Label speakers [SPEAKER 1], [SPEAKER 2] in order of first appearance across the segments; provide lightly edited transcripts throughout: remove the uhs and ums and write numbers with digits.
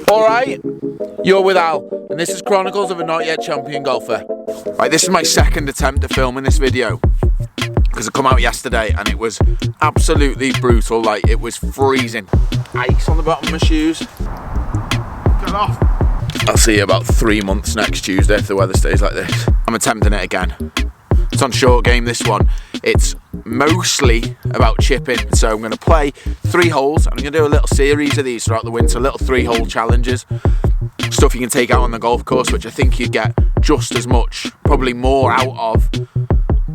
[SPEAKER 1] Alright, you're with Al, and this is Chronicles of a Not Yet Champion Golfer. Right, this is my second attempt at filming this video, because it come out yesterday and it was absolutely brutal. Like, it was freezing. Ice on the bottom of my shoes. Get off. I'll see you about 3 months next Tuesday if the weather stays like this. I'm attempting it again. It's on short game, this one. It's mostly about chipping. So I'm going to play 3 holes. I'm going to do a little series of these throughout the winter, little 3-hole challenges. Stuff you can take out on the golf course, which I think you get just as much, probably more out of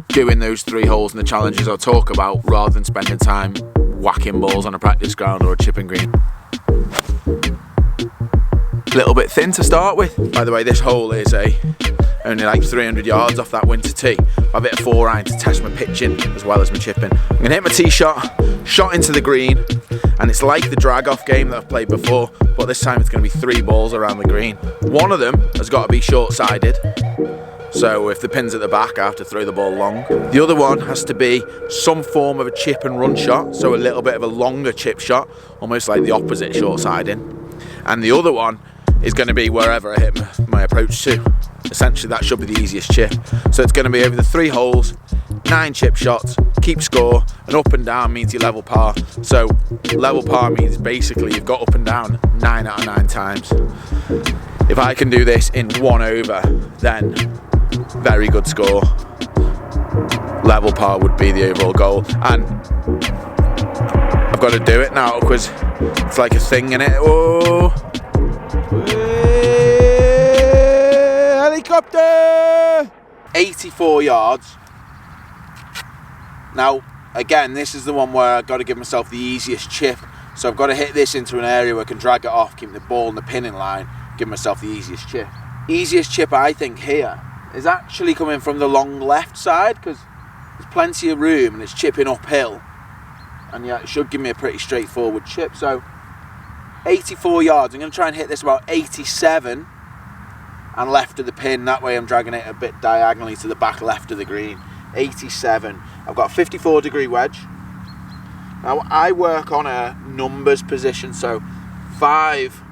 [SPEAKER 1] doing those 3 holes and the challenges I'll talk about, rather than spending time whacking balls on a practice ground or a chipping green. A little bit thin to start with. By the way, this hole is only like 300 yards off that winter tee. I've hit a 4-iron to test my pitching as well as my chipping. I'm gonna hit my tee shot into the green, and it's like the drag-off game that I've played before, but this time it's gonna be 3 balls around the green. One of them has got to be short-sided, so if the pin's at the back, I have to throw the ball long. The other one has to be some form of a chip and run shot, so a little bit of a longer chip shot, almost like the opposite short-siding. And the other one is going to be wherever I hit my approach to. Essentially, that should be the easiest chip. So it's going to be over the 3 holes, 9 chip shots, keep score, and up and down means you level par. So level par means basically you've got up and down 9 out of 9 times. If I can do this in 1 over, then very good score. Level par would be the overall goal. And I've got to do it now because it's like a thing, innit? Oh. Helicopter! 84 yards. Now, again, this is the one where I've got to give myself the easiest chip. So I've got to hit this into an area where I can drag it off, keep the ball and the pin in line, give myself the easiest chip. Easiest chip, I think, here is actually coming from the long left side, because there's plenty of room and it's chipping uphill. And yeah, it should give me a pretty straightforward chip. So 84 yards. I'm going to try and hit this about 87 and left of the pin. That way I'm dragging it a bit diagonally to the back left of the green. 87. I've got a 54-degree wedge. Now I work on a numbers position, so 5,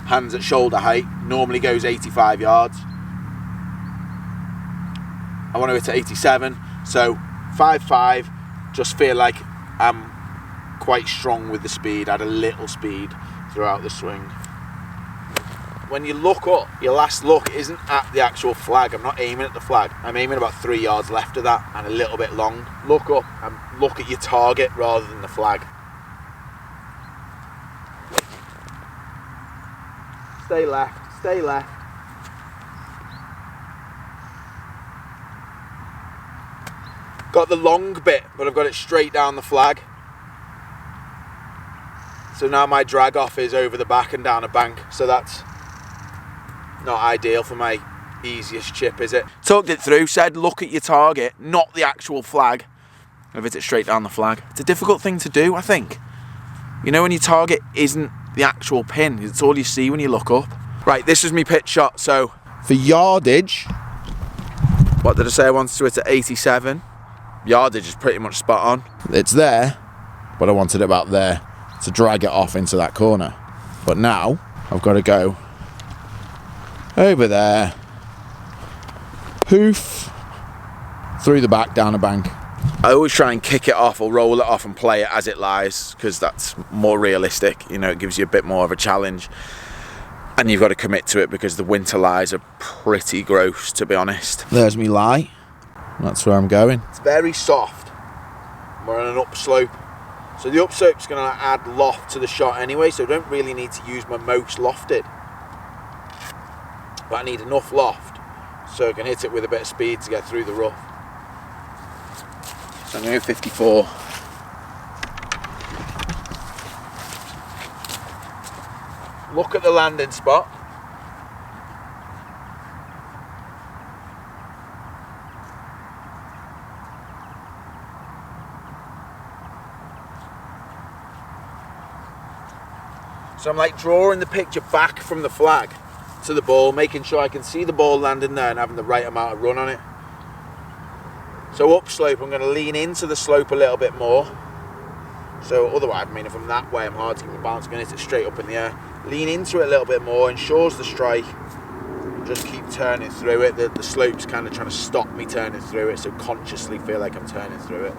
[SPEAKER 1] hands at shoulder height, normally goes 85 yards. I want to hit to 87, so 5, just feel like I'm quite strong with the speed. Add a little speed throughout the swing. When you look up, your last look isn't at the actual flag. I'm not aiming at the flag. I'm aiming about 3 yards left of that and a little bit long. Look up and look at your target rather than the flag. Stay left, stay left. Got the long bit, but I've got it straight down the flag. So now my drag off is over the back and down a bank. So that's not ideal for my easiest chip, is it? Talked it through, said look at your target, not the actual flag. I've hit it straight down the flag. It's a difficult thing to do, I think. You know, when your target isn't the actual pin, it's all you see when you look up. Right, this is my pitch shot. So for yardage, what did I say I wanted to hit at 87? Yardage is pretty much spot on. It's there, but I wanted it about there to drag it off into that corner. But now I've got to go over there, poof, through the back, down a bank. I always try and kick it off or roll it off and play it as it lies, because that's more realistic. You know, it gives you a bit more of a challenge, and you've got to commit to it because the winter lies are pretty gross, to be honest. There's me lie. That's where I'm going. It's very soft. We're on an upslope. So the upslope's going to add loft to the shot anyway, so I don't really need to use my most lofted. But I need enough loft so I can hit it with a bit of speed to get through the rough. So I'm going to go 54. Look at the landing spot. So I'm like drawing the picture back from the flag to the ball, making sure I can see the ball landing there and having the right amount of run on it. So upslope, I'm going to lean into the slope a little bit more. So otherwise, I mean, if I'm that way, I'm hard to keep my balance. I'm going to hit it straight up in the air. Lean into it a little bit more, ensures the strike. Just keep turning through it. The slope's kind of trying to stop me turning through it, so consciously feel like I'm turning through it.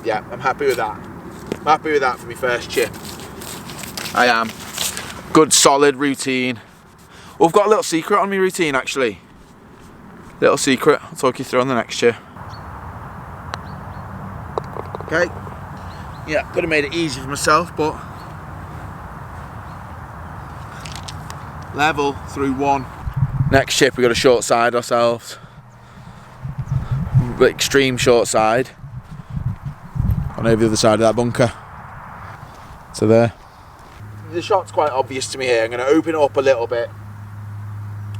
[SPEAKER 1] Yeah, I'm happy with that. I'm happy with that for my first chip. I am. Good solid routine. We've got a little secret on my routine actually. Little secret, I'll talk you through on the next chip. Okay. Yeah, could have made it easy for myself, but level through one. Next chip we got a short side ourselves. Extreme short side. On over the other side of that bunker. So there. The shot's quite obvious to me here. I'm going to open it up a little bit.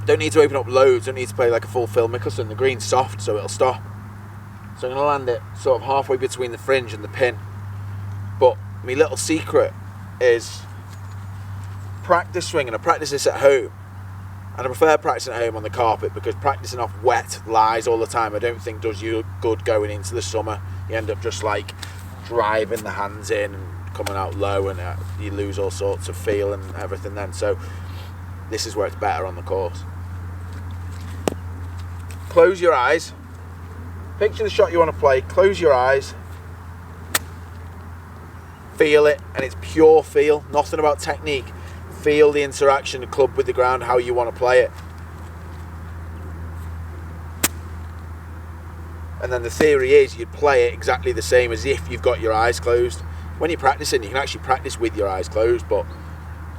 [SPEAKER 1] Don't need to open up loads. Don't need to play like a full Phil Mickelson. The green's soft, so it'll stop. So I'm going to land it sort of halfway between the fringe and the pin. But my little secret is practice swinging. I practice this at home. And I prefer practicing at home on the carpet because practicing off wet lies all the time I don't think does you good going into the summer. You end up just like driving the hands in and coming out low, and you lose all sorts of feel and everything then. So this is where it's better on the course. Close your eyes. Picture the shot you want to play. Close your eyes. Feel it, and it's pure feel. Nothing about technique. Feel the interaction, the club with the ground, how you want to play it. And then the theory is you'd play it exactly the same as if you've got your eyes closed. When you're practicing, you can actually practice with your eyes closed, but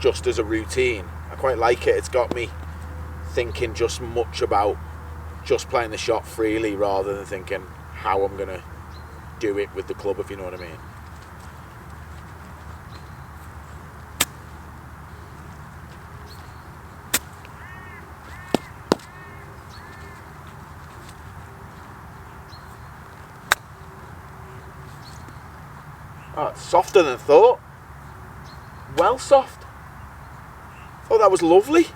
[SPEAKER 1] just as a routine. I quite like it. It's got me thinking just much about just playing the shot freely rather than thinking how I'm going to do it with the club, if you know what I mean. Oh, it's softer than I thought. Well soft. Oh, that was lovely.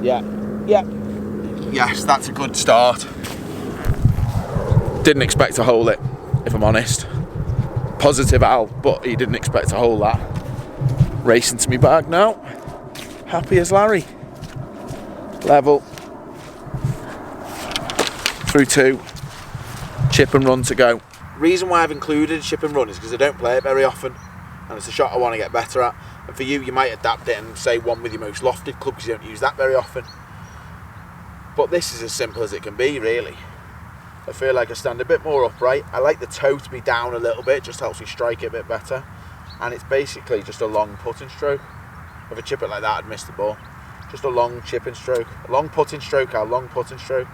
[SPEAKER 1] Yeah. Yes, that's a good start. Didn't expect to hole it, if I'm honest. Positive Al, but he didn't expect to hole that. Racing to me bag now. Happy as Larry. Level. Through two, chip and run to go. Reason why I've included chip and run is because I don't play it very often, and it's a shot I want to get better at. And for you, you might adapt it and say one with your most lofted club because you don't use that very often. But this is as simple as it can be, really. I feel like I stand a bit more upright. I like the toe to be down a little bit, just helps me strike it a bit better. And it's basically just a long putting stroke. If I chip it like that, I'd miss the ball. Just a long chipping stroke, a long putting stroke, a long putting stroke.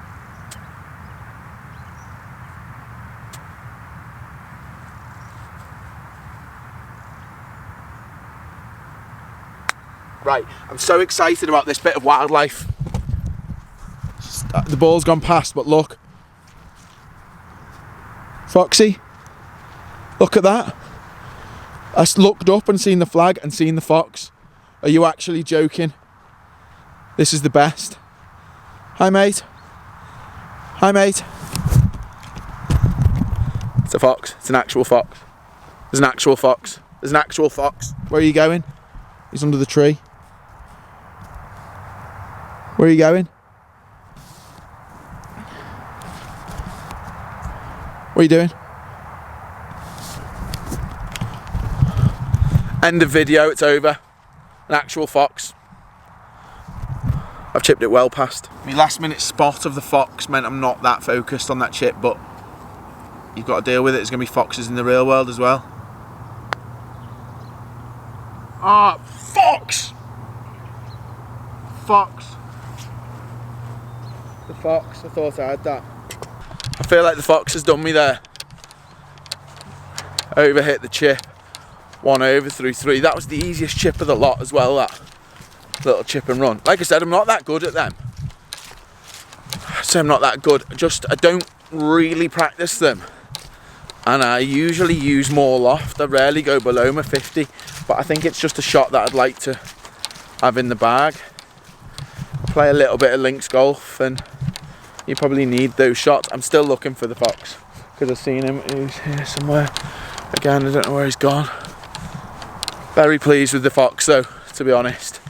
[SPEAKER 1] Right, I'm so excited about this bit of wildlife. The ball's gone past, but look. Foxy, look at that. I looked up and seen the flag and seen the fox. Are you actually joking? This is the best. Hi, mate. Hi, mate. It's a fox. It's an actual fox. There's an actual fox. There's an actual fox. Where are you going? He's under the tree. Where are you going? What are you doing? End of video, it's over. An actual fox. I've chipped it well past. My last minute spot of the fox meant I'm not that focused on that chip, but you've got to deal with it. There's going to be foxes in the real world as well. Ah, fox! Fox. The fox, I thought I had that. I feel like the fox has done me there. Over hit the chip. One over through three. That was the easiest chip of the lot as well, that. little chip and run. Like I said, I'm not that good at them. So I'm not that good. I don't really practice them. And I usually use more loft. I rarely go below my 50. But I think it's just a shot that I'd like to have in the bag. Play a little bit of links golf and you probably need those shots. I'm still looking for the fox because I've seen him. He's here somewhere. Again, I don't know where he's gone. Very pleased with the fox though, to be honest.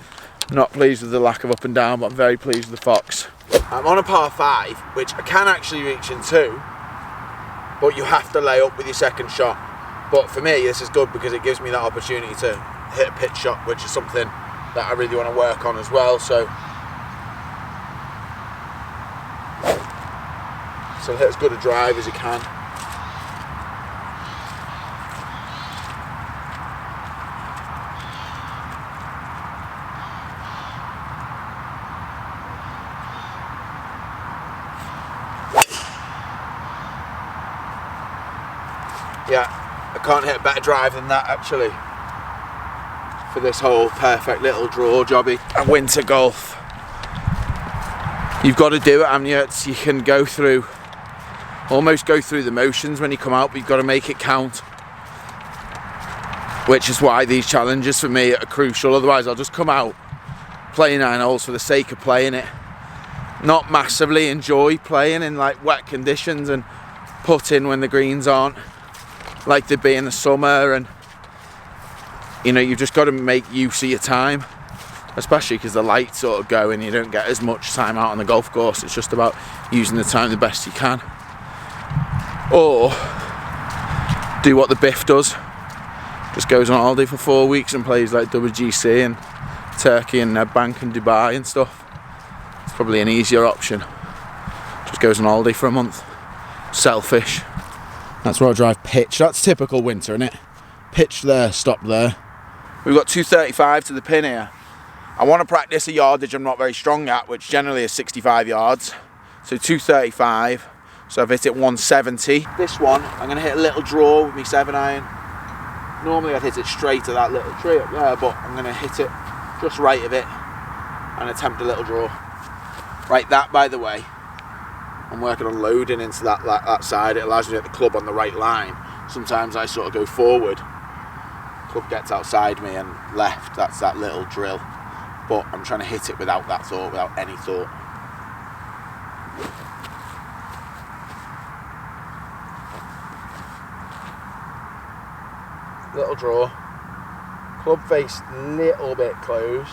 [SPEAKER 1] Not pleased with the lack of up and down, but I'm very pleased with the fox. I'm on a par 5, which I can actually reach in 2, but you have to lay up with your second shot. But for me, this is good because it gives me that opportunity to hit a pitch shot, which is something that I really want to work on as well. So hit as good a drive as you can. Yeah, I can't hit a better drive than that actually for this whole perfect little draw jobby. And winter golf, you've got to do it, haven't you? You can almost go through the motions when you come out, but you've got to make it count. Which is why these challenges for me are crucial. Otherwise I'll just come out, play 9 holes for the sake of playing it. Not massively enjoy playing in like wet conditions and putting when the greens aren't like they'd be in the summer, and you know, you've just got to make use of your time, especially because the lights sort of go and you don't get as much time out on the golf course. It's just about using the time the best you can, or do what the Biff does, just goes on holiday for 4 weeks and plays like WGC and Turkey and Nedbank and Dubai and stuff. It's probably an easier option. Just goes on holiday for a month. Selfish. That's where I drive pitch. That's typical winter, isn't it? Pitch there, stop there. We've got 235 to the pin here. I want to practice a yardage I'm not very strong at, which generally is 65 yards. So 235. So I've hit it 170. This one, I'm going to hit a little draw with my 7-iron. Normally I'd hit it straight at that little tree up there, but I'm going to hit it just right of it and attempt a little draw. Right, that, by the way, I'm working on loading into that side. It allows me to get the club on the right line. Sometimes I sort of go forward, club gets outside me and left. That's that little drill. But I'm trying to hit it without that thought, without any thought. Little draw. Club face little bit closed.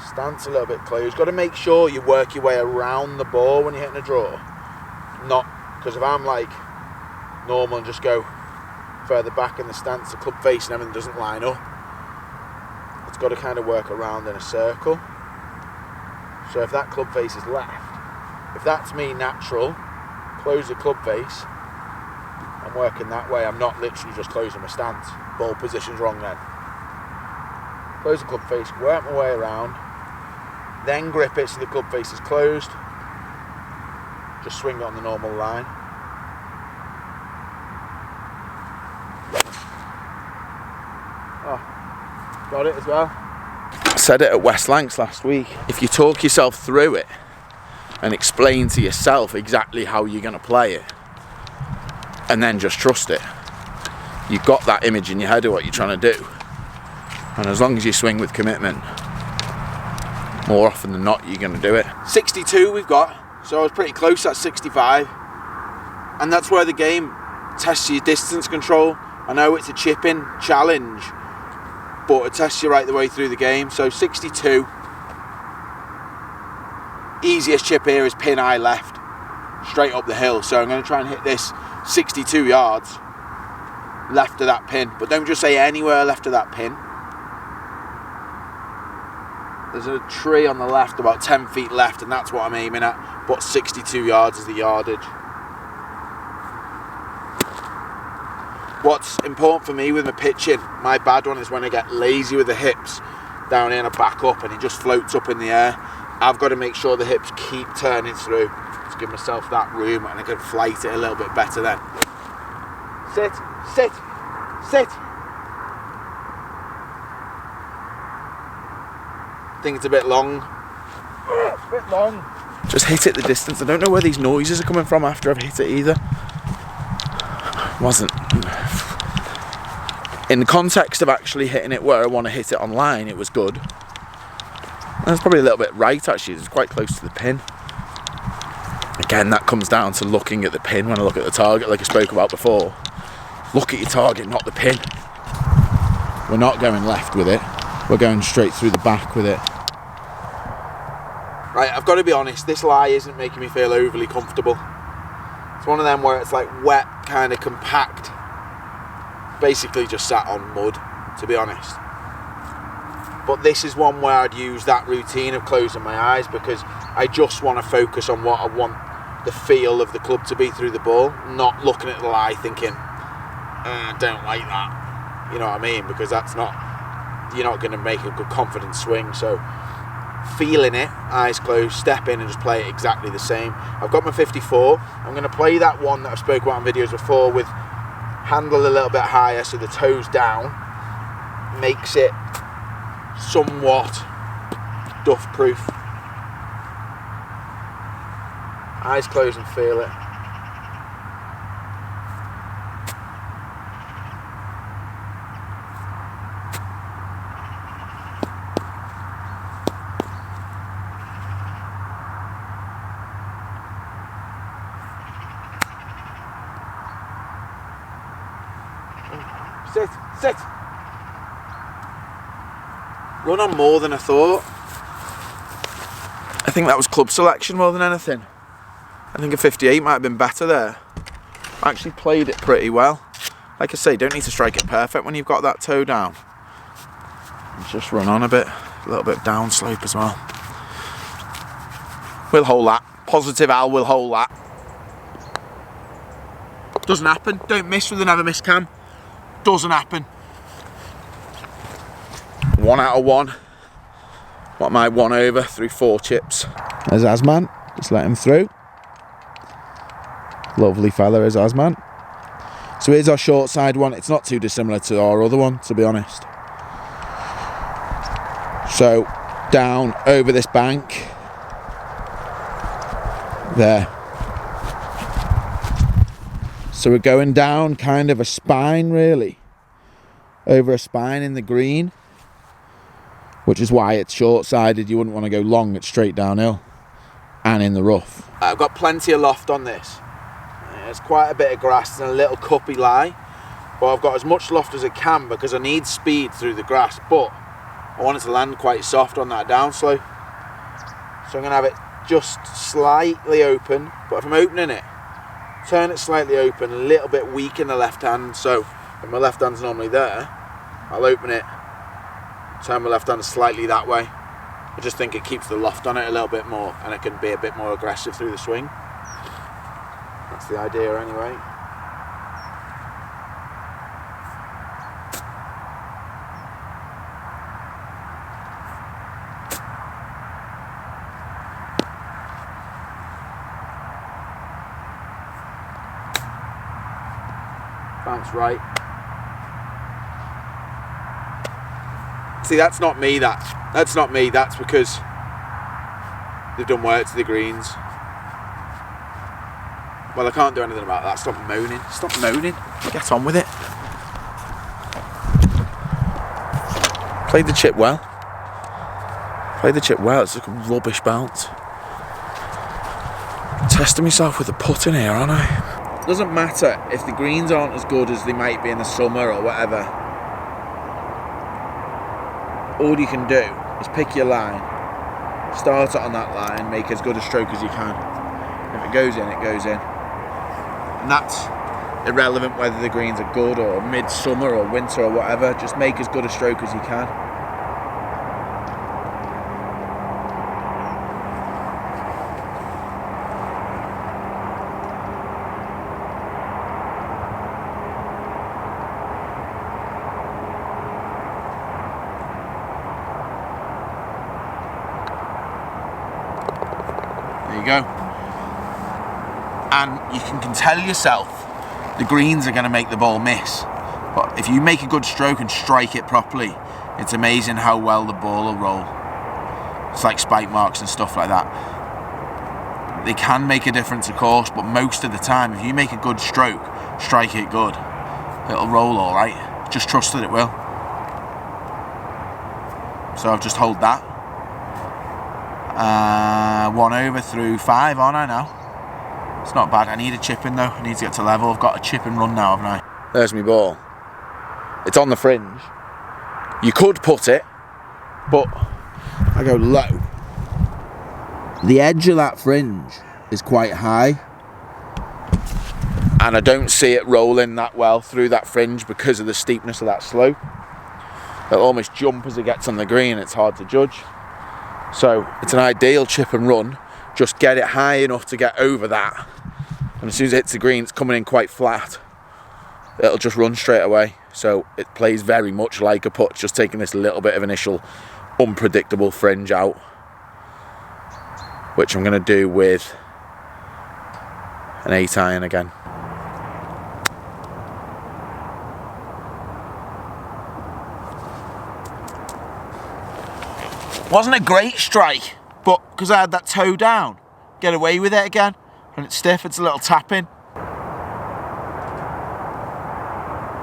[SPEAKER 1] Stance a little bit closed. Got to make sure you work your way around the ball when you're hitting a draw. Not because if I'm like normal and just go further back in the stance, the club face and everything doesn't line up. It's got to kind of work around in a circle. So if that club face is left, if that's me natural, close the club face, I'm working that way. I'm not literally just closing my stance. Ball position's wrong then. Close the club face, work my way around, then grip it so the club face is closed. Just swing it on the normal line. Oh, got it as well. I said it at West Lancs last week. If you talk yourself through it and explain to yourself exactly how you're going to play it, and then just trust it, you've got that image in your head of what you're trying to do. And as long as you swing with commitment, more often than not, you're going to do it. 62 we've got, so I was pretty close at 65. And that's where the game tests your distance control. I know it's a chipping challenge, but it tests you right the way through the game. So 62. Easiest chip here is pin eye left, straight up the hill. So I'm going to try and hit this 62 yards left of that pin. But don't just say anywhere left of that pin. There's a tree on the left, about 10 feet left, and that's what I'm aiming at. But 62 yards is the yardage. What's important for me with my pitching, my bad one is when I get lazy with the hips down here and I back up and it just floats up in the air. I've got to make sure the hips keep turning through to give myself that room, and I can flight it a little bit better then. Sit, sit, sit. think it's a bit long. It's a bit long. Just hit it the distance. I don't know where these noises are coming from after I've hit it either. Wasn't. In the context of actually hitting it where I want to hit it online, it was good. That's probably a little bit right actually, it's quite close to the pin. Again, that comes down to looking at the pin when I look at the target, like I spoke about before. Look at your target, not the pin. We're not going left with it, we're going straight through the back with it. Right, I've got to be honest, this lie isn't making me feel overly comfortable. It's one of them where it's like wet, kind of compact. Basically just sat on mud, to be honest. But this is one where I'd use that routine of closing my eyes because I just want to focus on what I want the feel of the club to be through the ball, not looking at the lie thinking, I don't like that. You know what I mean? Because that's not, you're not going to make a good confident swing. So feeling it, eyes closed, step in and just play it exactly the same. I've got my 54. I'm going to play that one that I've spoke about in videos before with handle a little bit higher so the toes down, makes it somewhat duff proof. Eyes closed and feel it. Sit. Run on more than I thought. I think that was club selection more than anything. I think a 58 might have been better there. I actually played it pretty well. Like I say, don't need to strike it perfect when you've got that toe down. Just run on a bit, a little bit down slope as well. We'll hold that. Positive Al will hold that. Doesn't happen. Don't miss with another miss cam. Doesn't happen. 1 out of 1. What am I, 1 over through 4 chips? There's Asman, just let him through. Lovely fella is Asman. So here's our short side one. It's not too dissimilar to our other one, to be honest. So down over this bank. There. So we're going down kind of a spine really, over a spine in the green, which is why it's short-sided. You wouldn't want to go long, it's straight downhill and in the rough. I've got plenty of loft on this. There's quite a bit of grass and a little cuppy lie, but I've got as much loft as I can because I need speed through the grass, but I want it to land quite soft on that downslope. So I'm going to have it just slightly open, but if I'm opening it, turn it slightly open, a little bit weak in the left hand, so if my left hand's normally there, I'll open it, turn my left hand slightly that way. I just think it keeps the loft on it a little bit more and it can be a bit more aggressive through the swing. That's the idea anyway. Bounce right. See, that's not me, that's not me, that's because they've done work to the greens. Well, I can't do anything about that. Stop moaning. Stop moaning. Get on with it. Played the chip well. Played the chip well. It's like a rubbish bounce. Testing myself with the putt in here, aren't I? Doesn't matter if the greens aren't as good as they might be in the summer or whatever. All you can do is pick your line, start it on that line, make as good a stroke as you can. If it goes in, it goes in. And that's irrelevant whether the greens are good or midsummer or winter or whatever, just make as good a stroke as you can. There you go. And you can tell yourself the greens are going to make the ball miss. But if you make a good stroke and strike it properly, it's amazing how well the ball will roll. It's like spike marks and stuff like that. They can make a difference, of course, but most of the time, if you make a good stroke, strike it good, it'll roll all right. Just trust that it will. So I've just hold that. 1 over through 5, aren't I now? It's not bad. I need a chip in though. I need to get to level. I've got a chip and run now, haven't I? There's my ball. It's on the fringe. You could put it, but I go low. The edge of that fringe is quite high, and I don't see it rolling that well through that fringe because of the steepness of that slope. It'll almost jump as it gets on the green. It's hard to judge. So it's an ideal chip and run. Just get it high enough to get over that, and as soon as it hits the green, it's coming in quite flat. It'll just run straight away. So it plays very much like a putt, just taking this little bit of initial unpredictable fringe out, which I'm going to do with an 8 iron again. Wasn't a great strike, but because I had that toe down, get away with it again. And it's stiff, it's a little tapping.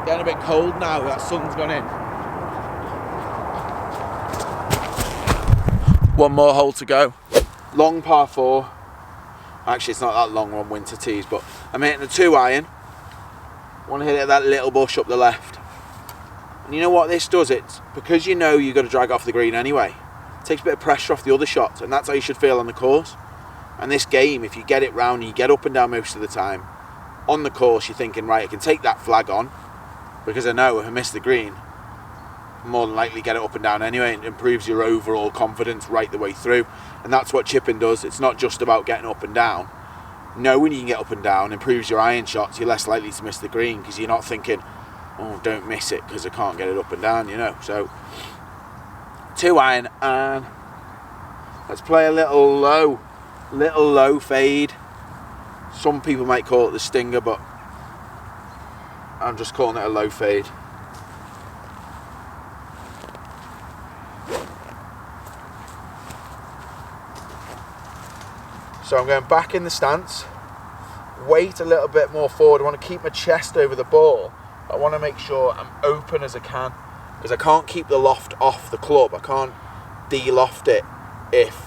[SPEAKER 1] Getting a bit cold now, that sun's gone in. One more hole to go. Long par 4. Actually, it's not that long on winter tees, but I'm hitting a 2 iron. Want to hit it at that little bush up the left. And you know what this does? It's because you know you've got to drag off the green anyway. It takes a bit of pressure off the other shots, and that's how you should feel on the course. And this game, if you get it round and you get up and down most of the time, on the course you're thinking, right, I can take that flag on, because I know if I miss the green, I'm more than likely get it up and down anyway. It improves your overall confidence right the way through. And that's what chipping does. It's not just about getting up and down. Knowing you can get up and down improves your iron shots. You're less likely to miss the green because you're not thinking, oh, don't miss it because I can't get it up and down, you know. So 2 iron, and let's play a little low fade. Some people might call it the stinger, but I'm just calling it a low fade. So I'm going back in the stance, weight a little bit more forward. I want to keep my chest over the ball. I want to make sure I'm open as I can, because I can't keep the loft off the club. I can't de-loft it if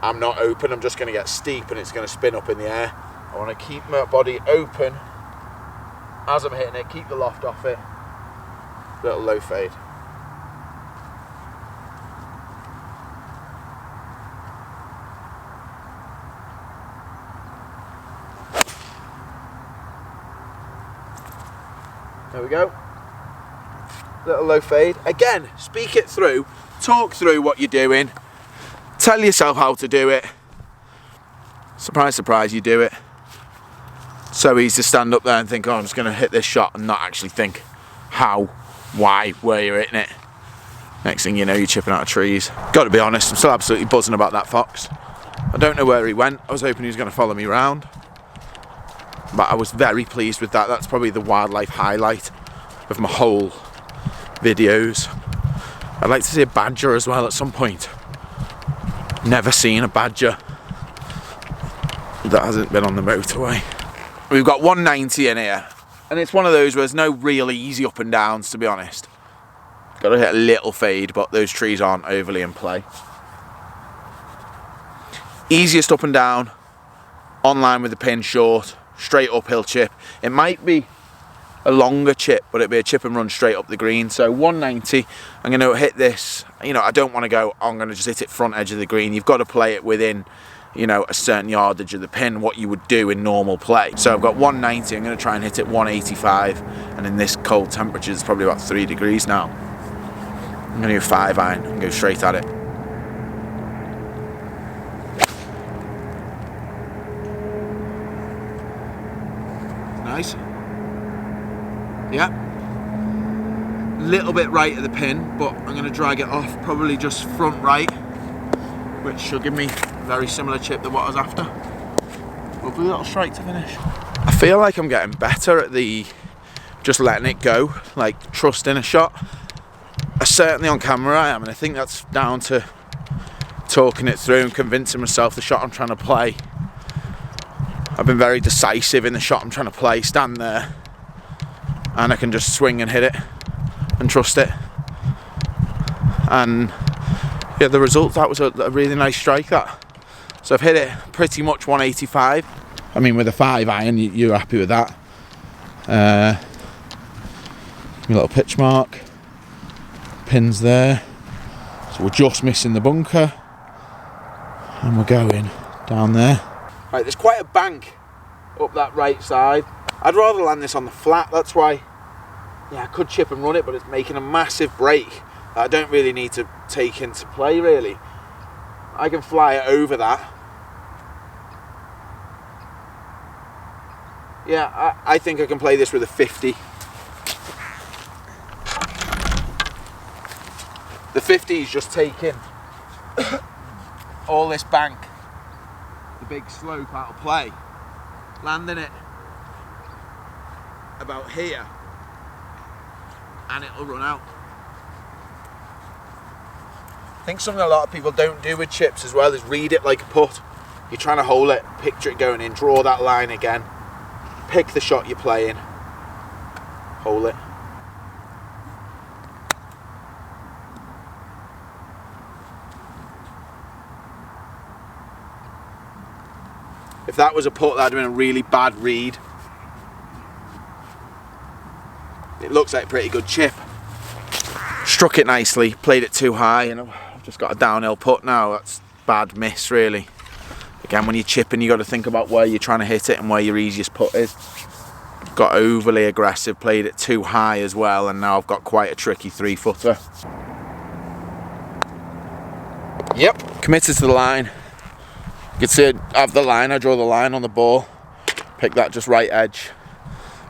[SPEAKER 1] I'm not open. I'm just going to get steep and it's going to spin up in the air. I want to keep my body open as I'm hitting it, keep the loft off it. Little low fade. There we go. Little low fade. Again, speak it through. Talk through what you're doing. Tell yourself how to do it. Surprise, surprise, you do it. So easy to stand up there and think, oh, I'm just going to hit this shot, and not actually think how, why, where you're hitting it. Next thing you know, you're chipping out of trees. Got to be honest, I'm still absolutely buzzing about that fox. I don't know where he went. I was hoping he was going to follow me around. But I was very pleased with that. That's probably the wildlife highlight of my whole videos. I'd like to see a badger as well at some point. Never seen a badger that hasn't been on the motorway. We've got 190 in here, and it's one of those where there's no real easy up and downs, to be honest. Got to hit a little fade, but those trees aren't overly in play. Easiest up and down, on line with the pin short, straight uphill chip. It might be a longer chip, but it'd be a chip and run straight up the green. So 190, I'm going to hit this. You know, I don't want to go, I'm going to just hit it front edge of the green. You've got to play it within, you know, a certain yardage of the pin, what you would do in normal play. So I've got 190, I'm going to try and hit it 185, and in this cold temperature, it's probably about 3 degrees now. I'm going to do 5 iron and go straight at it. Nice. Yeah. Little bit right of the pin, but I'm going to drag it off, probably just front right, which should give me a very similar chip to what I was after. Lovely little strike to finish. I feel like I'm getting better at the just letting it go, like trusting a shot. Certainly on camera I am, and I think that's down to talking it through and convincing myself the shot I'm trying to play. I've been very decisive in the shot I'm trying to play. Stand there and I can just swing and hit it and trust it. And yeah, the result, that was a really nice strike, that. So I've hit it pretty much 185. I mean, with a 5 iron, you're happy with that. A little pitch mark. Pins there. So we're just missing the bunker. And we're going down there. Right, there's quite a bank up that right side. I'd rather land this on the flat, that's why. Yeah, I could chip and run it, but it's making a massive break that I don't really need to take into play, really. I can fly it over that. Yeah, I think I can play this with a 50. The 50 is just taking all this bank, the big slope out of play, landing it about here, and it'll run out. I think something a lot of people don't do with chips as well is read it like a putt. You're trying to hole it, picture it going in, draw that line again, pick the shot you're playing, hole it. If that was a putt, that'd have been a really bad read. It looks like a pretty good chip. Struck it nicely, played it too high, and I've just got a downhill putt now. That's bad miss, really. Again, when you're chipping, you got to think about where you're trying to hit it and where your easiest putt is. Got overly aggressive, played it too high as well, and now I've got quite a tricky 3-footer. Yep, committed to the line. You can see I have the line, I draw the line on the ball. Pick that just right edge.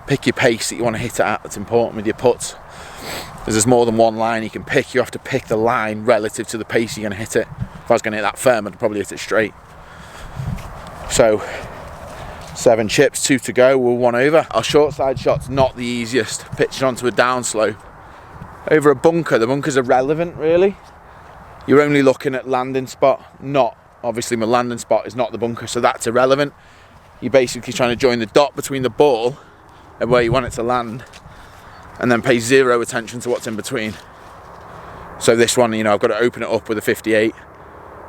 [SPEAKER 1] Pick your pace that you want to hit it at, that's important with your putts. There's more than one line you can pick, you have to pick the line relative to the pace you're going to hit it. If I was going to hit that firm, I'd probably hit it straight. So, 7 chips, 2 to go, we're 1 over. Our short side shot's not the easiest, pitching onto a downslope. Over a bunker, the bunker's irrelevant really. You're only looking at landing spot, not, obviously my landing spot is not the bunker, so that's irrelevant. You're basically trying to join the dot between the ball and where you want it to land, and then pay 0 attention to what's in between. So this one, you know, I've got to open it up with a 58.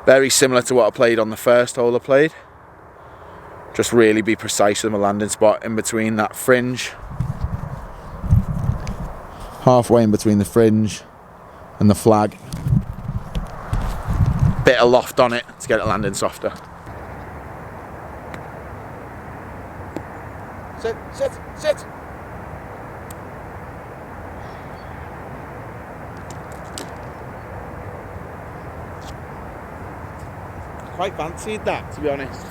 [SPEAKER 1] Very similar to what I played on the first hole I played. Just really be precise with my landing spot in between that fringe. Halfway in between the fringe and the flag. Bit of loft on it to get it landing softer. Sit, sit, sit. Quite fancied that, to be honest.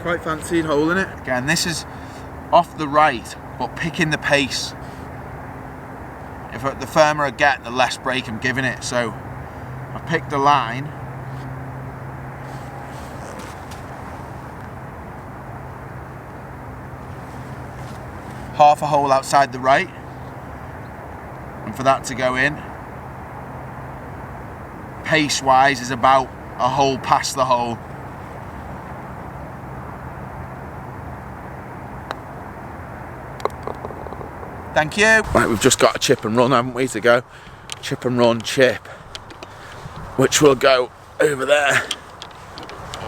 [SPEAKER 1] Quite fancied holding it. Again, this is off the right, but picking the pace. If the firmer I get, the less break I'm giving it. So I picked the line. Half a hole outside the right. And for that to go in, pace-wise is about a hole past the hole. Thank you. Right, we've just got a chip and run, haven't we, to go? Chip and run, chip. Which will go over there.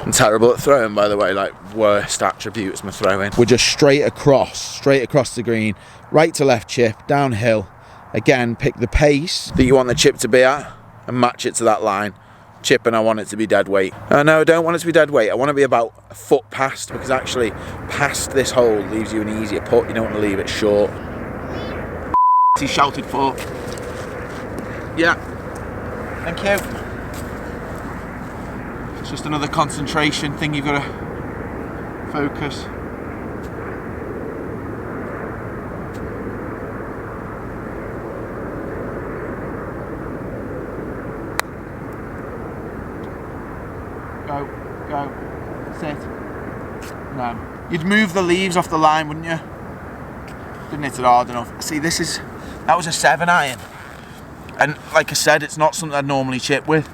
[SPEAKER 1] I'm terrible at throwing, by the way, like worst attribute is my throwing. We're just straight across the green, right to left chip, downhill. Again, pick the pace that you want the chip to be at and match it to that line. Chip, and I want it to be dead weight. No, I don't want it to be dead weight. I want to be about a foot past, because actually past this hole leaves you an easier putt. You don't want to leave it short. He shouted for. Yeah. Thank you. It's just another concentration thing you've got to focus. Go, go, sit. No. You'd move the leaves off the line, wouldn't you? Didn't hit it hard enough. See, that was a 7 iron. And like I said, it's not something I'd normally chip with.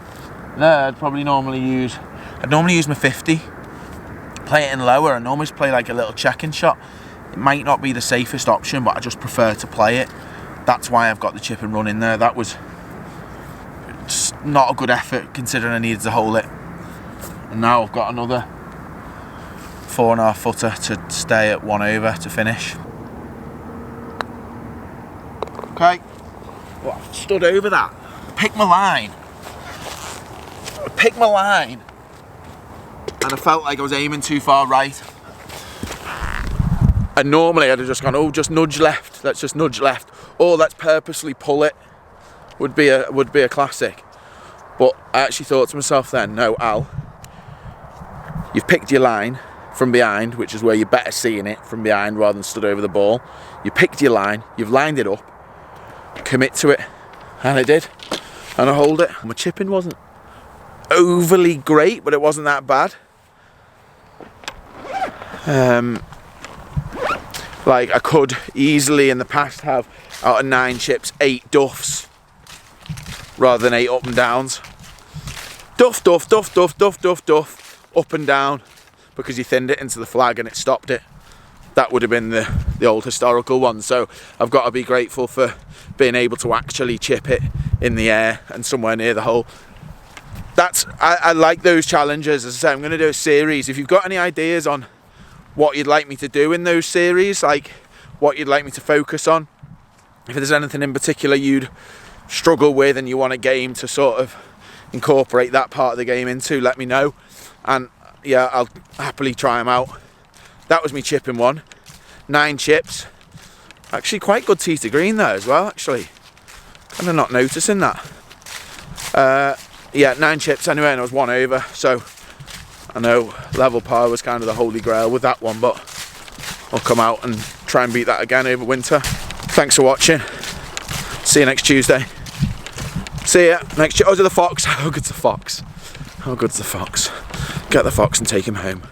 [SPEAKER 1] There, I'd normally use my 50, play it in lower, and almost play like a little check-in shot. It might not be the safest option, but I just prefer to play it. That's why I've got the chip and run in there. That was just not a good effort considering I needed to hold it. And now I've got another 4.5 footer to stay at 1 over to finish. Okay, well, I've stood over that, picked my line, and I felt like I was aiming too far right. And normally I'd have just gone, oh, just nudge left, let's just nudge left, or let's purposely pull it, would be a classic. But I actually thought to myself then, no, Al, you've picked your line from behind, which is where you're better seeing it from behind rather than stood over the ball. You picked your line, you've lined it up, commit to it, and I did, and I hold it. My chipping wasn't overly great, but it wasn't that bad. Like I could easily in the past have out of 9 chips 8 duffs rather than 8 up and downs. Duff, duff, duff, duff, duff, duff, duff, up and down, because you thinned it into the flag and it stopped it. That would have been the old historical one. So I've got to be grateful for being able to actually chip it in the air and somewhere near the hole. I like those challenges. As I say, I'm going to do a series. If you've got any ideas on what you'd like me to do in those series, like what you'd like me to focus on, if there's anything in particular you'd struggle with and you want a game to sort of incorporate that part of the game into, let me know, and yeah, I'll happily try them out. That was me chipping one, 9 chips, actually quite good tee to green there as well, actually, kind of not noticing that. Yeah, 9 chips anyway, and I was 1 over, so I know level par was kind of the holy grail with that one, but I'll come out and try and beat that again over winter. Thanks for watching. See you next Tuesday. See ya next Tuesday. Oh, to the fox. How good's the fox? How good's the fox? Get the fox and take him home.